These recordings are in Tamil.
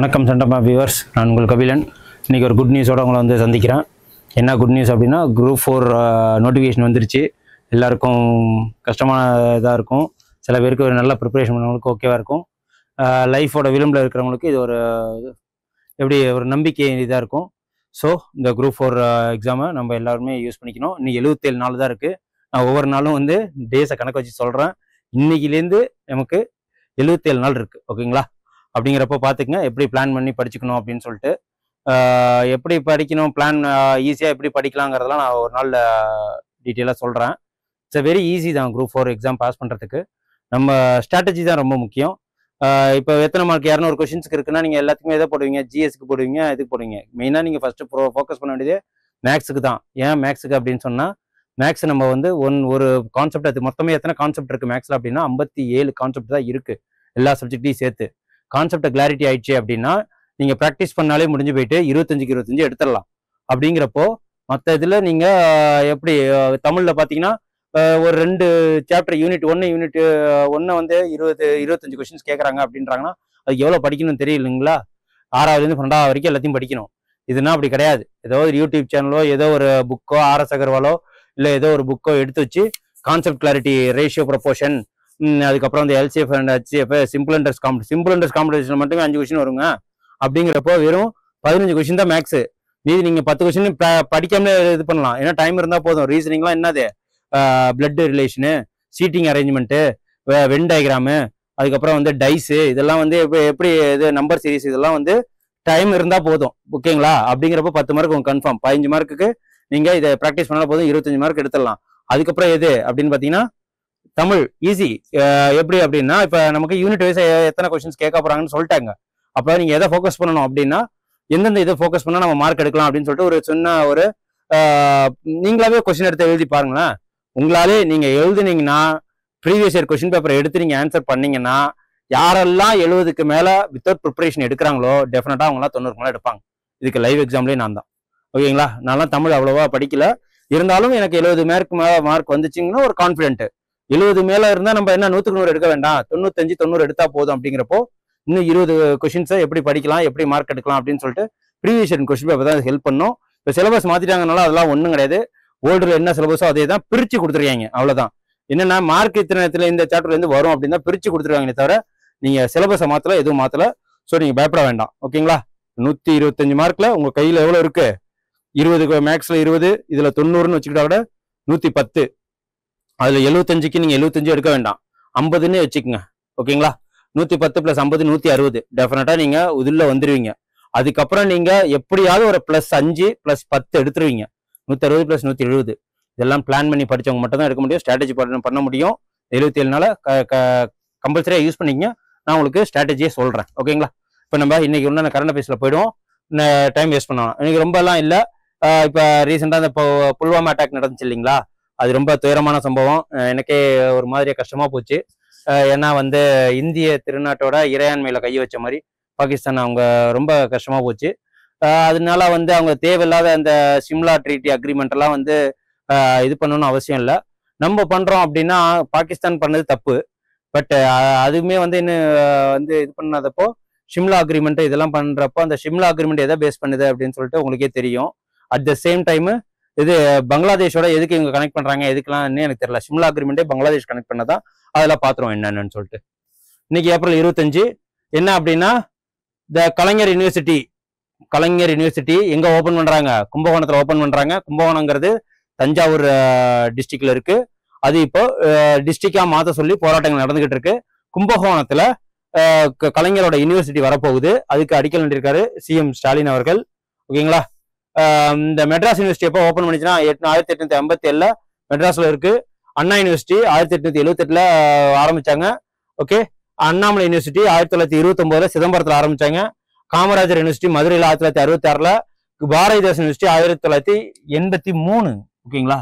வணக்கம் சண்டமா வியூவர்ஸ், நான் உங்கள் கபிலன். இன்றைக்கி ஒரு குட் நியூஸோடு உங்களை வந்து சந்திக்கிறேன். என்ன குட் நியூஸ் அப்படின்னா, குரூப் 4 நோட்டிஃபிகேஷன் வந்துருச்சு. எல்லாருக்கும் கஷ்டமான இதாக இருக்கும். சில பேருக்கு ஒரு நல்ல ப்ரிப்பரேஷன் பண்ணவங்களுக்கு ஓகேவாக இருக்கும். லைஃபோட விளிம்பில் இருக்கிறவங்களுக்கு இது ஒரு எப்படி ஒரு நம்பிக்கை இதாக இருக்கும். ஸோ இந்த குரூப் 4 எக்ஸாமை நம்ம எல்லாருமே யூஸ் பண்ணிக்கணும். இன்னைக்கு 77 நாள் தான் இருக்குது. நான் ஒவ்வொரு நாளும் வந்து டேஸை கணக்கு வச்சு சொல்கிறேன். இன்னைக்கிலேருந்து நமக்கு 77 நாள் இருக்குது. ஓகேங்களா? அப்படிங்கிறப்போ பார்த்துக்குங்க எப்படி பிளான் பண்ணி படிச்சுக்கணும் அப்படின்னு சொல்லிட்டு. எப்படி படிக்கணும், பிளான் ஈஸியாக எப்படி படிக்கலாங்கிறதெல்லாம் நான் ஒரு நாள் டீட்டெயிலாக சொல்கிறேன். இட்ஸ் வெரி ஈஸி தான் குரூப் 4 எக்ஸாம் பாஸ் பண்ணுறதுக்கு. நம்ம ஸ்ட்ராட்டஜி தான் ரொம்ப முக்கியம். இப்போ எத்தனை மார்க் 200 கொஷின்ஸ்க்கு இருக்குன்னா நீங்கள் எல்லாத்துக்குமே எதை போடுவீங்க? ஜிஎஸ்க்கு போடுவீங்க, இதுக்கு போடுவீங்க. மெயினாக நீங்கள் ஃபஸ்ட்டு ஃபோக்கஸ் பண்ண வேண்டியது மேக்ஸுக்கு தான். ஏன் மேக்ஸுக்கு அப்படின்னு சொன்னால், மேக்ஸ் நம்ம வந்து ஒரு கான்செப்ட், அது மொத்தமே எத்தனை கான்செப்ட் இருக்குது மேக்ஸில் அப்படின்னா 57 கான்செப்ட் தான் இருக்குது, எல்லா சப்ஜெக்டையும் சேர்த்து. கான்செப்டை கிளாரிட்டி ஆயிடுச்சு அப்படின்னா நீங்கள் ப்ராக்டிஸ் பண்ணாலே முடிஞ்சு போயிட்டு 25க்கு 25 எடுத்துடலாம். அப்படிங்கிறப்போ மற்ற இதில் நீங்கள் எப்படி தமிழில் பார்த்தீங்கன்னா ஒரு 2 சாப்டர் யூனிட் 1 வந்து 25 கொஸ்டின்ஸ் கேட்குறாங்க அப்படின்றாங்கன்னா அதுக்கு எவ்வளோ படிக்கணும்னு தெரியலைங்களா? 6ஆவதுலேருந்து 12ஆவது வரைக்கும் எல்லாத்தையும் படிக்கணும். இதுனா அப்படி கிடையாது. ஏதோ ஒரு யூடியூப் சேனலோ, ஏதோ ஒரு புக்கோ, RS அகர்வாலோ இல்லை ஏதோ ஒரு புக்கோ எடுத்து வச்சு கான்செப்ட் கிளாரிட்டி, ரேஷியோ ப்ரொபோர்ஷன், அதுக்கப்புறம் அந்த LCF and HCF, simple interest competition மட்டுமே 5 கொஸ்டின் வருங்க. அப்படிங்கிறப்போ வெறும் 15 கொஸ்டின் தான் மேக்ஸ். மீதி நீங்கள் 10 கொஸ்டின் படிக்காமலே இது பண்ணலாம். ஏன்னா டைம் இருந்தால் போதும். ரீசனிங்லாம் என்னது, blood relation, seating arrangement, Venn diagram, அதுக்கப்புறம் வந்து டைஸு, இதெல்லாம் வந்து எப்படி இது நம்பர் சீரிஸ், இதெல்லாம் வந்து டைம் இருந்தால் போதும். ஓகேங்களா? அப்படிங்கிறப்போ 10 மார்க் உங்களுக்கு கன்ஃபார்ம். 15 மார்க்குக்கு நீங்கள் இதை ப்ராக்டிஸ் பண்ணால் போதும், 25 மார்க் எடுத்துடலாம். அதுக்கப்புறம் எது அப்படின்னு பார்த்தீங்கன்னா தமிழ் ஈஸி. எப்படி அப்படின்னா, இப்போ நமக்கு யூனிட் வைஸ் எத்தனை கொஸ்டின்ஸ் கேட்க போறாங்கன்னு சொல்லிட்டாங்க. அப்போ நீங்க எதை ஃபோக்கஸ் பண்ணணும் அப்படின்னா, எந்தெந்த இதை ஃபோக்கஸ் பண்ணா நம்ம மார்க் எடுக்கலாம் அப்படின்னு சொல்லிட்டு ஒரு சின்ன ஒரு நீங்களாவே கொஸ்டின் எடுத்து எழுதி பாருங்களேன். உங்களாலே நீங்க எழுதுனீங்கன்னா, ப்ரீவியஸ் இயர் கொஸ்டின் பேப்பர் எடுத்து நீங்க ஆன்சர் பண்ணீங்கன்னா, யாரெல்லாம் 70க்கு மேல வித்தவுட் ப்ரிப்பரேஷன் எடுக்கிறாங்களோ டெஃபினட்டா அவங்களாம் 90க்கு மேல எடுப்பாங்க. இதுக்கு லைவ் எக்ஸாம்லேயே நான் தான். ஓகேங்களா? நான்லாம் தமிழ் அவ்வளோவா படிக்கல, இருந்தாலும் எனக்கு 70 மார்க் வந்துச்சுங்கன்னா ஒரு கான்ஃபிடென்ட். 70 மேல இருந்தா நம்ம என்ன 100க்கு 100 எடுக்க வேண்டாம், 95 90 எடுத்தா போதும். அப்படிங்கிறப்போ இன்னும் 20 கொஸ்டின்ஸை எப்படி படிக்கலாம், எப்படி மார்க் எடுக்கலாம் அப்படின்னு சொல்லிட்டு ப்ரீவியஸ் இயர் கொஸ்டின் பேப்பர் தான் ஹெல்ப் பண்ணும். இப்போ சிலபஸ் மாத்திட்டாங்கனால அதெல்லாம் ஒன்றும் கிடையாது. ஓல்டுல என்ன சிலபஸோ அதே தான் பிரிச்சு கொடுத்துருக்காங்க. அவ்வளவுதான். என்னன்னா மார்க் இத்தனை இந்த சாப்டர்ல இருந்து வரும் அப்படின்னு தான் பிரிச்சு கொடுத்துருக்காங்களே தவிர நீங்க சிலபஸை மாத்தல, எதுவும் மாத்தல. ஸோ நீங்க பயப்பட வேண்டாம். ஓகேங்களா? 125 மார்க்ல உங்க கையில எவ்வளவு இருக்கு? 20 மேக்ஸ்ல 20, இதுல 90ன்னு வச்சுக்கிட்டா கூட 110. அதுல 75க்கு நீங்க 75 எடுக்க வேண்டாம், 50ன்னு வச்சுக்கோங்க. ஓகேங்களா? 110 + 50 160. டெஃபினட்டா நீங்க உள்ள வந்துருவீங்க. அதுக்கப்புறம் நீங்க எப்படியாவது ஒரு +5 +10 எடுத்துருவீங்க. 160 + 170. இதெல்லாம் பிளான் பண்ணி படிச்சவங்க மட்டும் தான் எடுக்க முடியும். ஸ்ட்ராட்டஜி பண்ண முடியும். 77 நாள கம்பல்சரியா யூஸ் பண்ணிக்கங்க. நான் உங்களுக்கு ஸ்ட்ராட்டஜியே சொல்றேன். ஓகேங்களா? இப்போ நம்ம இன்னைக்கு ஒன்று கரண்ட் அஃபேர்ஸ்ல போயிடுவோம். டைம் வேஸ்ட் பண்ணலாம். இன்னைக்கு ரொம்ப எல்லாம் இல்லை. இப்போ ரீசெண்டா இந்த புல்வாமா அட்டாக் நடந்துச்சு இல்லைங்களா? அது ரொம்ப துயரமான சம்பவம். எனக்கே ஒரு மாதிரியா கஷ்டமா போச்சு. ஏன்னா வந்து இந்திய திருநாட்டோட இறையாண்மையில கை வச்ச மாதிரி பாகிஸ்தான் அவங்க ரொம்ப கஷ்டமா போச்சு. அதனால வந்து அவங்க தேவையில்லாத அந்த சிம்லா ட்ரீட்டி அக்ரிமெண்ட் எல்லாம் வந்து இது பண்ணணும்னு அவசியம் இல்லை. நம்ம பண்றோம் அப்படின்னா பாகிஸ்தான் பண்ணது தப்பு. பட் அதுவுமே வந்து இன்னும் வந்து இது பண்ணாதப்போ ஷிம்லா அக்ரிமெண்ட் இதெல்லாம் பண்றப்போ அந்த ஷிம்லா அக்ரிமெண்ட் எதை பேஸ் பண்ணுது அப்படின்னு சொல்லிட்டு உங்களுக்கே தெரியும். அட் த சேம் டைம் இது பங்களாதேஷோட எதுக்கு இவங்க கனெக்ட் பண்றாங்க, எதுக்கெல்லாம் எனக்கு தெரியல. ஷிம்லா அக்ரிமெண்டே பங்களாதேஷ் கனெக்ட் பண்ணதான். அதெல்லாம் பாத்துருவோம் என்னன்னு சொல்லிட்டு. இன்னைக்கு ஏப்ரல் 25 என்ன அப்படின்னா, த கலைஞர் யூனிவர்சிட்டி எங்க ஓபன் பண்றாங்க? கும்பகோணத்துல ஓபன் பண்றாங்க. கும்பகோணங்கிறது தஞ்சாவூர் டிஸ்ட்ரிக்ட்ல இருக்கு. அது இப்போ டிஸ்ட்ரிக்டா மாத்த சொல்லி போராட்டங்கள் நடந்துகிட்டு இருக்கு. கும்பகோணத்துல கலைஞரோட யூனிவர்சிட்டி வரப்போகுது. அதுக்கு அடிக்கல் நட்டிருக்காரு CM ஸ்டாலின் அவர்கள். ஓகேங்களா? இந்த மெட்ராஸ் யூனிவர்சிட்டி எப்போ ஓப்பன் பண்ணிச்சுன்னா 1857 மெட்ராஸ்ல இருக்கு. அண்ணா யூனிவர்சிட்டி 1878 ஆரம்பிச்சாங்க. ஓகே. அண்ணாமலை யூனிவர்சிட்டி 1929 சிதம்பரத்தில் ஆரம்பிச்சாங்க. காமராஜர் யூனிவர்சிட்டி மதுரையில் 1966, பாரதிதாசன் யூனிவர்சிட்டி 1983. ஓகேங்களா?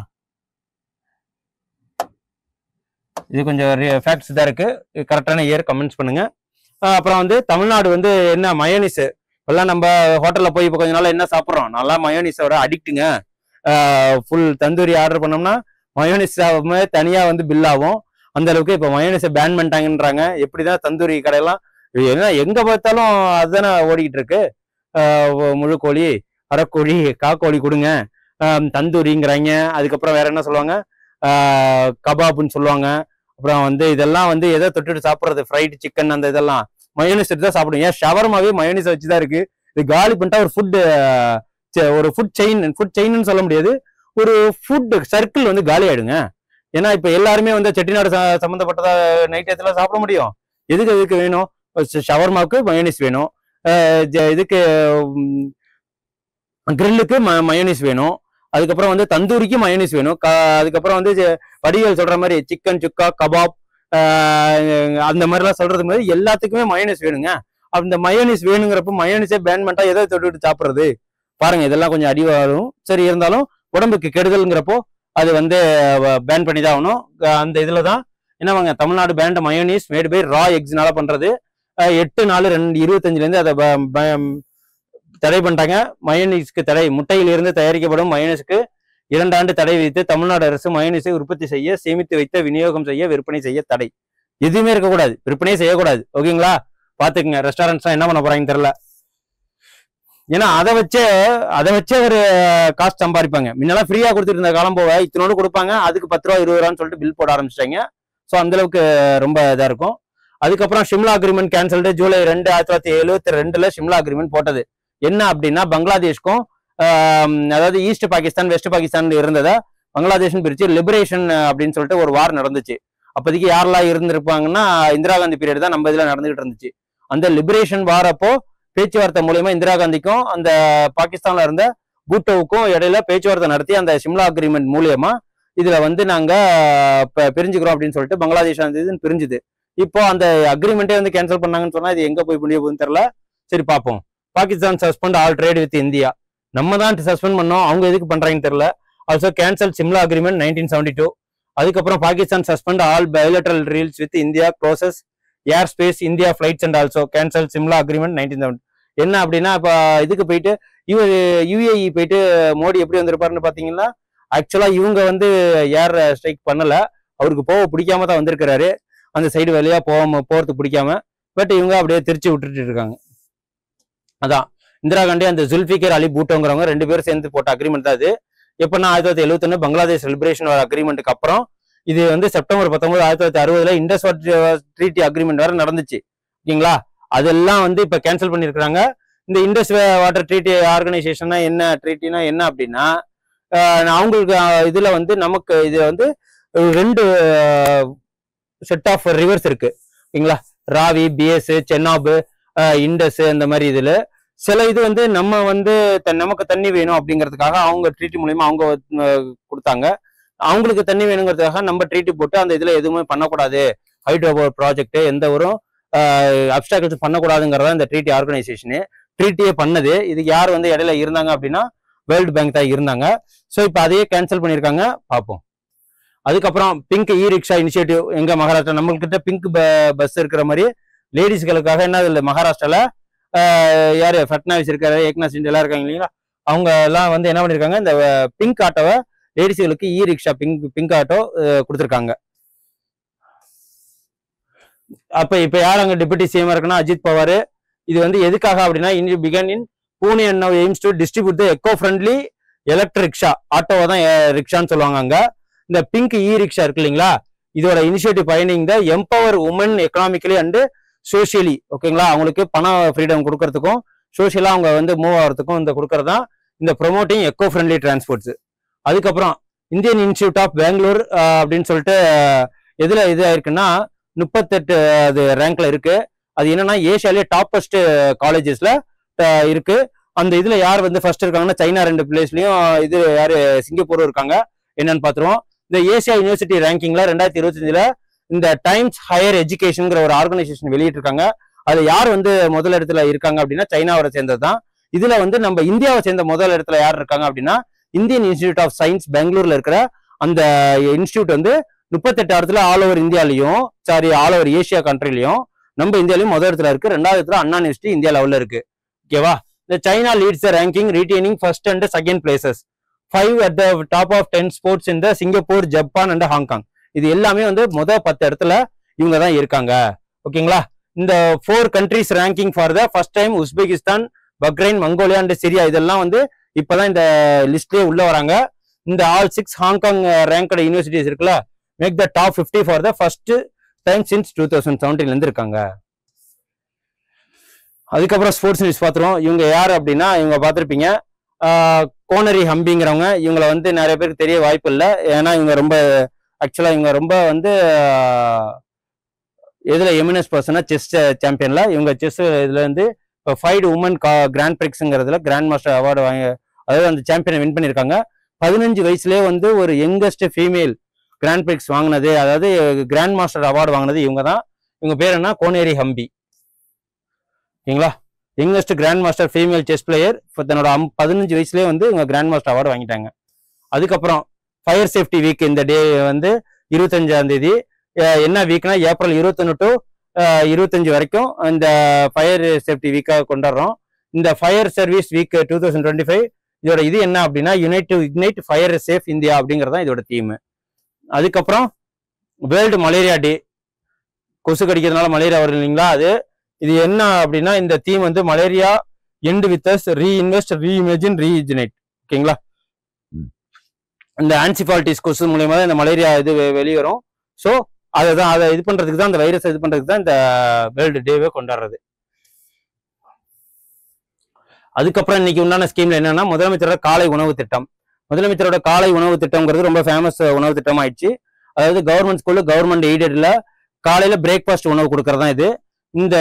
இது கொஞ்சம் ஃபேக்ட்ஸ் தான் இருக்கு. கரெக்டான இயர் கமெண்ட்ஸ் பண்ணுங்க. அப்புறம் வந்து தமிழ்நாடு வந்து என்ன மயோனிஸ் இப்பெல்லாம் நம்ம ஹோட்டல்ல போய் இப்போ கொஞ்ச நாள் என்ன சாப்பிட்றோம்? நல்லா மயோனிஸோட அடிக்ட்டுங்க. ஃபுல் தந்தூரி ஆர்டர் பண்ணோம்னா மயோனிஸ் தனியா வந்து பில் ஆகும். அந்த அளவுக்கு இப்போ மயோனிஸை பேன் பண்ணிட்டாங்கன்றாங்க. எப்படிதான் தந்தூரி கடையெல்லாம் ஏன்னா எங்க பார்த்தாலும் அதுதானே ஓடிக்கிட்டு இருக்கு. முழு கோழி, அரைக்கோழி, காக்கோழி கொடுங்க, தந்தூரிங்கிறாங்க. அதுக்கப்புறம் வேற என்ன சொல்லுவாங்க, கபாப்னு சொல்லுவாங்க. அப்புறம் வந்து இதெல்லாம் வந்து எதை தொட்டுட்டு சாப்பிட்றது, ஃப்ரைடு சிக்கன் அந்த இதெல்லாம் மயோனிஸ் எடுத்து தான் சாப்பிடுங்க. ஏன் ஷவர்மாவே மயோனிஸ் வச்சுதான் இருக்கு. இது காலி பண்ணிட்டா ஒரு ஃபுட் செயின்னு சொல்ல முடியாது, ஒரு ஃபுட் சர்க்கிள் வந்து காலி ஆயிடுங்க. ஏன்னா இப்ப எல்லாருமே வந்து செட்டிநாடு சம்பந்தப்பட்டதா நைட் டயத்துல சாப்பிட முடியும். எதுக்கு வேணும், ஷவர்மாவுக்கு மயோனிஸ் வேணும், இதுக்கு கிரில்லுக்கு மயோனிஸ் வேணும், அதுக்கப்புறம் வந்து தந்தூரிக்கு மயோனிஸ் வேணும், அதுக்கப்புறம் வந்து வடிவேல் சொல்ற மாதிரி சிக்கன் சுக்கா, கபாப், அந்த மாதிரிலாம் சொல்றது மாதிரி எல்லாத்துக்குமே மயோனிஸ் வேணுங்க. அந்த மயோனிஸ் வேணுங்கிறப்ப மயோனிஸே பேன் பண்ணிட்டா எதை தொட்டுட்டு சாப்பிட்றது பாருங்க. இதெல்லாம் கொஞ்சம் அடிவாரும். சரி, இருந்தாலும் உடம்புக்கு கெடுதல்ங்கிறப்போ அது வந்து பேன் பண்ணி தான் ஆகணும். அந்த இதுல தான் என்னவாங்க, Tamil Nadu banned mayonnaise made by raw எக்ஸ்னால பண்றது. 8/4/2025 அதை தடை பண்ணிட்டாங்க. மயோனிஸ்க்கு தடை. முட்டையிலிருந்து தயாரிக்கப்படும் மயோனிஸ்க்கு 2 ஆண்டு தடை விதித்து தமிழ்நாடு அரசு மயோனிஸை உற்பத்தி செய்ய, சேமித்து வைத்த, விநியோகம் செய்ய, விற்பனை செய்ய தடை. எதுவுமே இருக்கக்கூடாது, விற்பனையே செய்யக்கூடாது. ஓகேங்களா, பாத்துக்குங்க. ரெஸ்டாரண்ட்ஸ் என்ன பண்ண போறாங்கன்னு தெரியல. ஏன்னா அதை வச்சே ஒரு காஸ்ட் சம்பாதிப்பாங்க. முன்னெல்லாம் ஃப்ரீயா கொடுத்துட்டு இருந்த காலம் போக இத்தனோடு கொடுப்பாங்க, அதுக்கு 10 ரூபா 20 ரூபான்னு சொல்லிட்டு பில் போட ஆரம்பிச்சிட்டாங்க. ஸோ அந்த அளவுக்கு ரொம்ப இதா இருக்கும். அதுக்கப்புறம் Shimla agreement cancelled. July 2, 1972 Shimla agreement போட்டது. என்ன அப்படின்னா, பங்களாதேஷ்க்கும் அதாவது ஈஸ்ட் பாகிஸ்தான் வெஸ்ட் பாகிஸ்தான் இருந்ததா பங்களாதேஷ் பிரிச்சு லிபரேஷன் அப்படின்னு சொல்லிட்டு ஒரு வார் நடந்துச்சு. அப்போதைக்கு யாரெல்லாம் இருந்திருப்பாங்கன்னா, இந்திரா காந்தி பீரியட் தான் நம்ம இதுல நடந்துகிட்டு இருந்துச்சு. அந்த லிபரேஷன் வார் அப்போ பேச்சுவார்த்தை மூலியமா இந்திரா காந்திக்கும் அந்த பாகிஸ்தான்ல இருந்த பூட்டோவுக்கும் இடையில பேச்சுவார்த்தை நடத்தி அந்த ஷிம்லா அக்ரிமெண்ட் மூலியமா இதுல வந்து நாங்க பிரிஞ்சுக்கிறோம் அப்படின்னு சொல்லிட்டு பங்களாதேஷ் அந்த பிரிஞ்சுது. இப்போ அந்த அக்ரிமெண்ட்டே வந்து கேன்சல் பண்ணாங்கன்னு சொன்னா இது எங்க போய் முடிய போகுதுன்னு தெரியல. சரி பார்ப்போம். Pakistan suspend all trade with India. நம்ம தான் சஸ்பெண்ட் பண்ணோம், அவங்க எதுக்கு பண்றாங்கன்னு தெரியல. Also cancel Shimla agreement 1972. அதுக்கப்புறம் Pakistan suspend all bilateral reels with India, closes air space India flights and also cancel Shimla agreement 1970. என்ன அப்படின்னா, இப்போ இதுக்கு போயிட்டு யுஏஇ போயிட்டு மோடி எப்படி வந்திருப்பாருன்னு பாத்தீங்கன்னா, ஆக்சுவலா இவங்க வந்து ஏர் ஸ்ட்ரைக் பண்ணல, அவருக்கு போக பிடிக்காம தான் வந்திருக்கிறாரு. அந்த சைடு வழியா போறதுக்கு பிடிக்காம. பட் இவங்க அப்படியே திருச்சி விட்டுட்டு இருக்காங்க. அதான் இந்திரா காந்தி அந்த ஜுல்ஃபிகர் அலி பூட்டோங்கிறவங்க 2 பேரும் சேர்ந்து போட்ட அக்ரிமெண்ட் தான் அது. எப்படின்னா 1971 பங்களாதேஷ் லிபரேஷன் அக்ரிமெண்ட்டுக்கு அப்புறம் இது வந்து September 19, 1960 Indus water treaty agreement வேற நடந்துச்சு. ஓகேங்களா, அதெல்லாம் வந்து இப்ப கேன்சல் பண்ணிருக்காங்க. இந்த இண்டஸ் வாட்டர் ட்ரீட்டி ஆர்கனைசேஷனா என்ன, ட்ரீட்டினா என்ன அப்படின்னா, அவங்களுக்கு இதுல வந்து நமக்கு இது வந்து 2 செட் ஆஃப் ரிவர்ஸ் இருக்கு. ஓகேங்களா, ராவி, பிஎஸ், சென்னாப், இண்டஸ், அந்த மாதிரி இதுல சில இது வந்து நம்ம வந்து நமக்கு தண்ணி வேணும் அப்படிங்கிறதுக்காக அவங்க ட்ரீட்டி மூலியமா அவங்க கொடுத்தாங்க. அவங்களுக்கு தண்ணி வேணுங்கிறதுக்காக நம்ம ட்ரீட்டி போட்டு அந்த இதுல எதுவுமே பண்ணக்கூடாது, ஹைட்ரோ பவர் ப்ராஜெக்ட் எந்த ஒரு அப்டாக்கிள்ஸ் பண்ணக்கூடாதுங்கிறதா இந்த ட்ரீட்டி ஆர்கனைசேஷனு ட்ரீட்டியே பண்ணது. இதுக்கு யார் வந்து இடையில இருந்தாங்க அப்படின்னா வேர்ல்டு பேங்க் தான் இருந்தாங்க. ஸோ இப்போ அதையே கேன்சல் பண்ணியிருக்காங்க. பார்ப்போம். அதுக்கப்புறம் பிங்க் இ ரிக்ஷா இனிஷியேட்டிவ் எங்க மகாராஷ்டிரா, நம்மள்கிட்ட பிங்க் பஸ் இருக்கிற மாதிரி லேடிஸ்களுக்காக என்ன இல்லை மகாராஷ்டிரால யாரு ஃபட்னாவிஸ் இருக்காரு, ஏக்நாத் சிண்டே எல்லாம் இருக்காங்க இல்லைங்களா, அவங்க எல்லாம் வந்து என்ன பண்ணிருக்காங்க, இந்த பிங்க் ஆட்டோவை லேடிஸ்களுக்கு இ ரிக்ஷா பிங்க் ஆட்டோ கொடுத்துருக்காங்க. அப்ப இப்ப யார் அங்க டெபுட்டி சிஎம் இருக்குன்னா அஜித் பவார். இது வந்து எதுக்காக அப்படின்னா, begin in Pune and now AIIMS to distribute the echo friendly electric rickshaw, ஆட்டோவை தான் ரிக்ஷான்னு சொல்லுவாங்க அங்க. இந்த பிங்க் இ ரிக்ஷா இருக்கு இல்லைங்களா, இதோட இனிஷியேட்டிவ் பயணிங் the empower women economically and socially. ஓகேங்களா, அவங்களுக்கு பண ஃப்ரீடம் கொடுக்கறதுக்கும் சோசியலா அவங்க வந்து மூவ் ஆகிறதுக்கும் இந்த கொடுக்கறதா இந்த ப்ரொமோட்டிங் எக்கோ ஃப்ரெண்ட்லி டிரான்ஸ்போர்ட்ஸ். அதுக்கப்புறம் இந்தியன் இன்ஸ்டியூட் ஆஃப் பெங்களூர் அப்படின்னு சொல்லிட்டு எதுல இது ஆயிருக்குன்னா 38 அது ரேங்க்ல இருக்கு. அது என்னன்னா ஏசியாலேயே டாப்பஸ்ட் காலேஜஸ்ல இருக்கு. அந்த இதுல யார் வந்து ஃபர்ஸ்ட் இருக்காங்கன்னா சைனா 2 பிளேஸ்லயும், இது யாரு சிங்கப்பூரும் இருக்காங்க. என்னன்னு பாத்துருவோம். இந்த ஏசியா யூனிவர்சிட்டி ரேங்கிங்ல 2025 இந்த டைம்ஸ் ஹையர் எஜுகேஷன்ங்கிற ஒரு ஆர்கனைசேஷன் வெளியிட்டு இருக்காங்க. அது யார் வந்து முதல் இடத்துல இருக்காங்க அப்படின்னா சைனாவை சேர்ந்தது தான். இதுல வந்து நம்ம இந்தியாவை சேர்ந்த முதல் இடத்துல யார் இருக்காங்க அப்படின்னா இந்தியன் இன்ஸ்டிடியூட் ஆஃப் சயின்ஸ் பெங்களூர்ல இருக்கிற அந்த இன்ஸ்டியூட் வந்து 38 இடத்துல ஆல் ஓவர் இந்தியாலையும், ஆல் ஓவர் ஏசியா கண்ட்ரிலையும், நம்ம இந்தியாலையும் முதல் இடத்துல இருக்கு. 2வது இடத்துல அண்ணா யூனிவர்சிட்டி இந்தியா லெவல்ல இருக்கு. ஓகேவா, இந்த China leads ranking retaining first and second places, 5 at the top of 10 sports இந்த சிங்கப்பூர், ஜப்பான் அண்ட் ஹாங்காங். இது எல்லாமே வந்து முதல் 10 இடத்துல இவங்க தான் இருக்காங்க. ஓகேங்களா, இந்த 4 countries ranking for the first time Uzbekistan, Bahrain, Mongolia and Syria இதெல்லாம் வந்து இப்பதான் இந்த லிஸ்ட்லயே உள்ள வராங்க. இந்த ஆல் 6 ஹாங்காங் ரேங்கட் யூனிவர்சிட்டிஸ் இருக்குல்ல, make the top 50 for the first time since 2017 இருந்து இருக்காங்க. அதுக்கப்புறம் ஸ்போர்ட்ஸ் நியூஸ் பார்த்துருவோம். இவங்க யார் அப்படின்னா, இவங்க பார்த்துருப்பீங்க, கோனரி ஹம்பிங்கிறவங்க. இவங்களை வந்து நிறைய பேருக்கு தெரிய வாய்ப்பு இல்லை. ஏன்னா இவங்க ரொம்ப ஆக்சுவலாக இவங்க ரொம்ப வந்து எதுல எமினஸ் பர்சனா செஸ் சாம்பியன்ல இவங்க செஸ் இதுல இருந்து இப்போ 5 உமன் கிராண்ட் பிரிக்ஸ்ங்கிறதுல கிராண்ட் மாஸ்டர் அவார்டு வாங்கி, அதாவது அந்த சாம்பியனை வின் பண்ணியிருக்காங்க. 15 வயசுலேயே வந்து ஒரு யங்கஸ்ட் ஃபீமேல் கிராண்ட் பிரிக்ஸ் வாங்கினது, அதாவது கிராண்ட் மாஸ்டர் அவார்டு வாங்கினது இவங்க தான். இவங்க பேர் என்ன, கோனேரி ஹம்பி. ஓகேங்களா, youngest grand master female chess player. இப்போ தன்னோட 15 வயசுலேயே வந்து இவங்க கிராண்ட் மாஸ்டர் அவார்டு வாங்கிட்டாங்க. அதுக்கப்புறம் ஃபயர் சேஃப்டி வீக் இந்த டே வந்து 25ஆம் தேதி. என்ன வீக்னா ஏப்ரல் 21 டு 25 வரைக்கும் இந்த ஃபயர் சேஃப்டி வீக்காக கொண்டாடுறோம். இந்த ஃபயர் சர்வீஸ் வீக் 2025 இதோட இது என்ன அப்படின்னா, unite to ignite fire safe India அப்படிங்கிறது தான் இதோட தீம். அதுக்கப்புறம் வேர்ல்டு மலேரியா டே, கொசு கடிக்கிறதுனால மலேரியா வரும் இல்லைங்களா, அது இது என்ன அப்படின்னா, இந்த தீம் வந்து malaria end with us, reinvest, reimagine, reignite. ஓகேங்களா, இந்த ஆன்சிபாலிட்டிஸ் கொசு மூலியமா தான் இந்த மலேரியா இது வெளிவரும். ஸோ அதை இது பண்றதுக்கு தான், அந்த வைரஸ் இது பண்றதுக்கு தான் இந்த வேர்ல்டு டேவே கொண்டாடுறது. அதுக்கப்புறம் இன்னைக்கு உண்டான ஸ்கீம்ல என்னன்னா, முதலமைச்சரோட காலை உணவு திட்டம். முதலமைச்சரோட காலை உணவு திட்டம்ங்கிறது ரொம்ப ஃபேமஸ் உணவு திட்டம் ஆயிடுச்சு. அதாவது கவர்மெண்ட் ஸ்கூலு, கவர்மெண்ட் எய்டட்ல காலையில பிரேக்ஃபாஸ்ட் உணவு கொடுக்கறதா இது. இந்த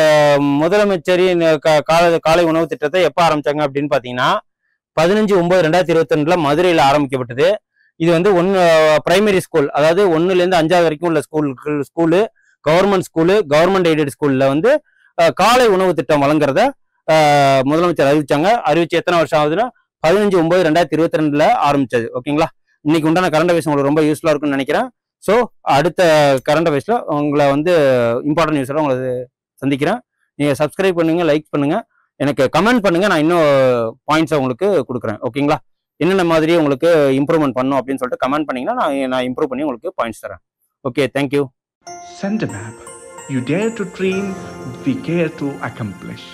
முதலமைச்சரின் காலை உணவு திட்டத்தை எப்ப ஆரம்பிச்சாங்க அப்படின்னு பாத்தீங்கன்னா, 15/9/2022 மதுரையில ஆரம்பிக்கப்பட்டது. இது வந்து பிரைமரி ஸ்கூல், அதாவது 1லேருந்து 5வது வரைக்கும் உள்ள school, government school, government aided ஸ்கூல்ல வந்து காலை உணவு திட்டம் வழங்குறத முதலமைச்சர் அறிவிச்சாங்க. அறிவிச்சு எத்தனை வருஷம் ஆகுதுன்னா, 15/9/2022 ஆரம்பிச்சது. ஓகேங்களா, இன்னைக்கு உண்டான கரண்ட் அஃபேர்ஸ் உங்களுக்கு ரொம்ப யூஸ்ஃபுல்லா இருக்கும்னு நினைக்கிறேன். ஸோ அடுத்த கரண்ட் அஃபேர்ஸ்ல உங்களை வந்து இம்பார்ட்டன்ட் நியூஸோட உங்களை சந்திக்கிறேன். நீங்க சப்ஸ்கிரைப் பண்ணுங்க, லைக் பண்ணுங்க, எனக்கு கமெண்ட் பண்ணுங்க, நான் இன்னும் பாயிண்ட்ஸ் உங்களுக்கு கொடுக்குறேன். ஓகேங்களா, என்னென்ன மாதிரி உங்களுக்கு இம்ப்ரூவ்மெண்ட் பண்ணும் அப்படின்னு சொல்லிட்டு கமெண்ட் பண்ணீங்கன்னா நான் இம்ப்ரூவ் பண்ணி உங்களுக்கு பாயிண்ட்ஸ் தரேன். Okay, thank you. Send a map. You dare to dream, we care to accomplish.